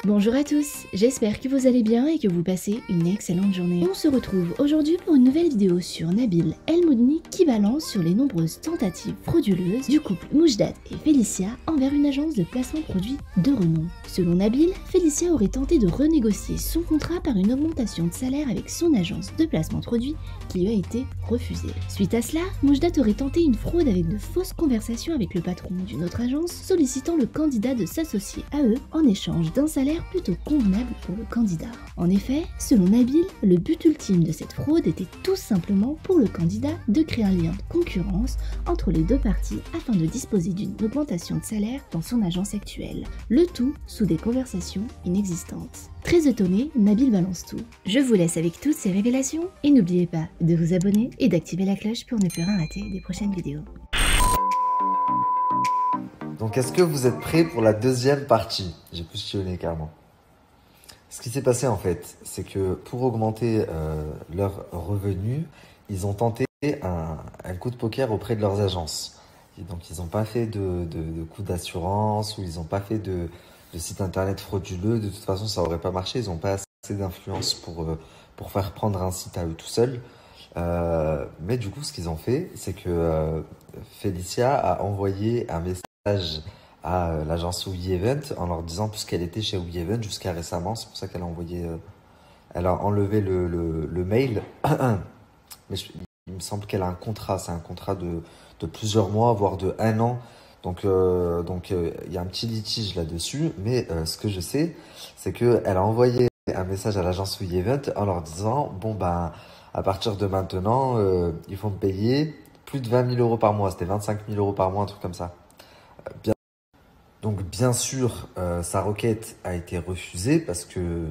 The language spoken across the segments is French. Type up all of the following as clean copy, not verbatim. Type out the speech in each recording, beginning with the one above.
Bonjour à tous, j'espère que vous allez bien et que vous passez une excellente journée. On se retrouve aujourd'hui pour une nouvelle vidéo sur Nabil El Moudni qui balance sur les nombreuses tentatives frauduleuses du couple Moujdat et Félicia envers une agence de placement de produits de renom. Selon Nabil, Félicia aurait tenté de renégocier son contrat par une augmentation de salaire avec son agence de placement de produits qui lui a été refusée. Suite à cela, Moujdat aurait tenté une fraude avec de fausses conversations avec le patron d'une autre agence sollicitant le candidat de s'associer à eux en échange d'un salaire plutôt convenable pour le candidat. En effet, selon Nabil, le but ultime de cette fraude était tout simplement pour le candidat de créer un lien de concurrence entre les deux parties afin de disposer d'une augmentation de salaire dans son agence actuelle, le tout sous des conversations inexistantes. Très étonné, Nabil balance tout. Je vous laisse avec toutes ces révélations et n'oubliez pas de vous abonner et d'activer la cloche pour ne plus rien rater des prochaines vidéos. Donc est-ce que vous êtes prêts pour la deuxième partie? J'ai postillonné carrément. Ce qui s'est passé en fait, c'est que pour augmenter leurs revenus, ils ont tenté un coup de poker auprès de leurs agences. Et donc ils n'ont pas fait de coup d'assurance ou ils n'ont pas fait de site internet frauduleux. De toute façon, ça n'aurait pas marché. Ils n'ont pas assez d'influence pour faire prendre un site à eux tout seuls. Mais du coup, ce qu'ils ont fait, c'est que Félicia a envoyé un message à l'agence WeEvent en leur disant, puisqu'elle était chez WeEvent jusqu'à récemment, c'est pour ça qu'elle a envoyé, elle a enlevé le mail. Mais il me semble qu'elle a un contrat, c'est un contrat de plusieurs mois, voire de 1 an. Donc il y a un petit litige là-dessus. Mais ce que je sais, c'est qu'elle a envoyé un message à l'agence WeEvent en leur disant, bon ben, à partir de maintenant, il faut me payer plus de 20 000 € par mois. C'était 25 000 € par mois, un truc comme ça. Donc bien sûr, sa requête a été refusée parce que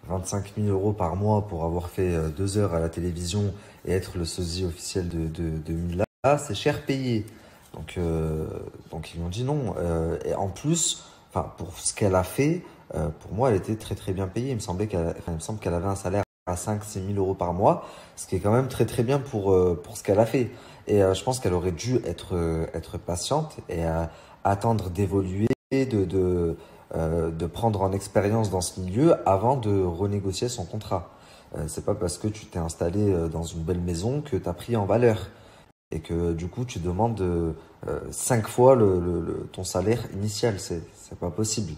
25 000 € par mois pour avoir fait 2 heures à la télévision et être le sosie officiel de Mila, c'est cher payé. Donc ils m'ont dit non. Et en plus, pour ce qu'elle a fait, pour moi, elle était très très bien payée. Il me semble qu'elle avait un salaire à 5 000 – 6 000 € par mois, ce qui est quand même très très bien pour ce qu'elle a fait. Et je pense qu'elle aurait dû être patiente et attendre d'évoluer, de prendre en expérience dans ce milieu avant de renégocier son contrat. C'est pas parce que tu t'es installé dans une belle maison que tu as pris en valeur et que du coup tu demandes 5 fois ton salaire initial. C'est pas possible.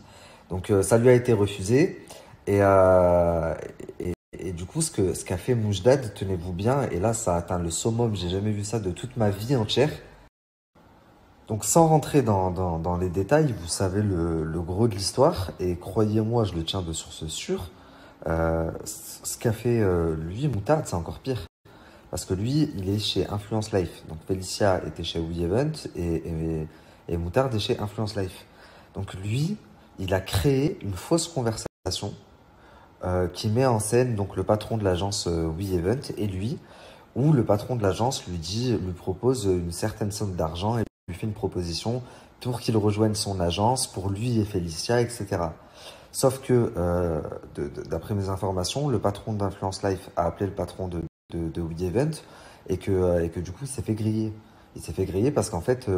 Donc ça lui a été refusé et du coup ce qu'a fait Moujdat, tenez-vous bien, et là ça a atteint le summum, j'ai jamais vu ça de toute ma vie entière. Donc sans rentrer dans les détails, vous savez le gros de l'histoire, et croyez-moi, je le tiens de source sûre, ce qu'a fait lui, Moutard, c'est encore pire. Parce que lui, il est chez Influence Life. Donc Félicia était chez WeEvent et Moutard est chez Influence Life. Donc lui, il a créé une fausse conversation qui met en scène donc le patron de l'agence WeEvent et lui, où le patron de l'agence lui propose une certaine somme d'argent et lui fait une proposition pour qu'il rejoigne son agence, pour lui et Félicia, etc. Sauf que, d'après mes informations, le patron d'Influence Life a appelé le patron de WeEvent et que du coup, il s'est fait griller. Il s'est fait griller parce qu'en fait,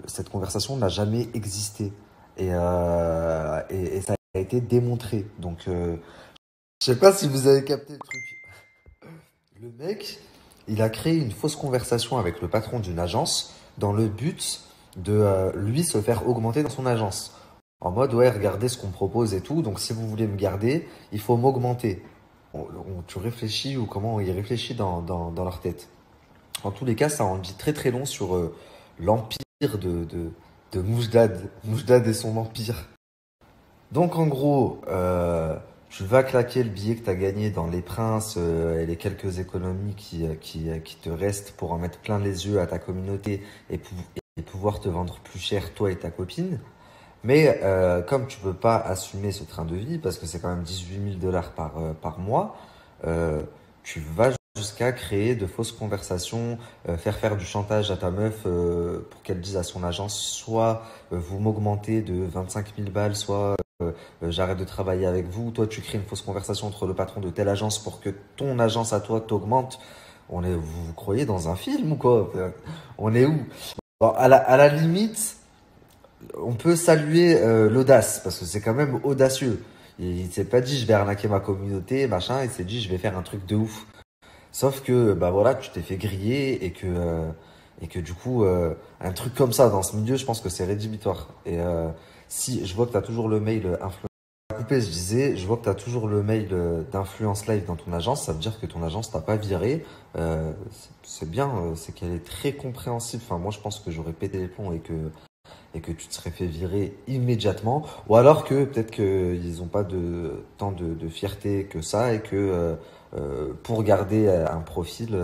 cette conversation n'a jamais existé. Et ça a été démontré. Donc, je sais pas si vous avez capté le truc. Le mec, il a créé une fausse conversation avec le patron d'une agence dans le but de lui se faire augmenter dans son agence. En mode, ouais, regardez ce qu'on me propose et tout, donc si vous voulez me garder, il faut m'augmenter. Tu réfléchis ou comment ils réfléchissent dans leur tête. En tous les cas, ça en dit très très long sur l'empire de Moujdat et son empire. Donc en gros, tu vas claquer le billet que tu as gagné dans Les Princes et les quelques économies qui te restent pour en mettre plein les yeux à ta communauté et pouvoir te vendre plus cher, toi et ta copine. Mais comme tu peux pas assumer ce train de vie, parce que c'est quand même 18 000 $ par mois, tu vas jusqu'à créer de fausses conversations, faire du chantage à ta meuf pour qu'elle dise à son agence, soit vous m'augmentez de 25 000 balles, soit j'arrête de travailler avec vous. Toi, tu crées une fausse conversation entre le patron de telle agence pour que ton agence à toi t'augmente. Vous croyez dans un film ou quoi? On est où? Bon, à la limite, on peut saluer l'audace, parce que c'est quand même audacieux. Il s'est pas dit je vais arnaquer ma communauté, machin, il s'est dit je vais faire un truc de ouf. Sauf que bah voilà, tu t'es fait griller et que du coup un truc comme ça dans ce milieu, je pense que c'est rédhibitoire. Et si je vois que tu as toujours le mail influence coupé, je disais, je vois que tu as toujours le mail d'influence live dans ton agence, ça veut dire que ton agence t'a pas viré. C'est bien, c'est qu'elle est très compréhensible. Enfin moi je pense que j'aurais pété les plombs et que tu te serais fait virer immédiatement, ou alors que peut-être qu'ils n'ont pas tant de fierté que ça et que pour garder un profil,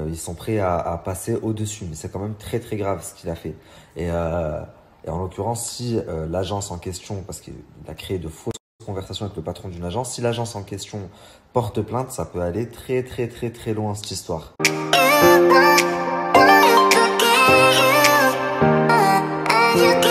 ils sont prêts à passer au-dessus. Mais c'est quand même très très grave ce qu'il a fait. Et en l'occurrence, si l'agence en question, parce qu'il a créé de fausses conversations avec le patron d'une agence, si l'agence en question porte plainte, ça peut aller très très très très loin cette histoire. You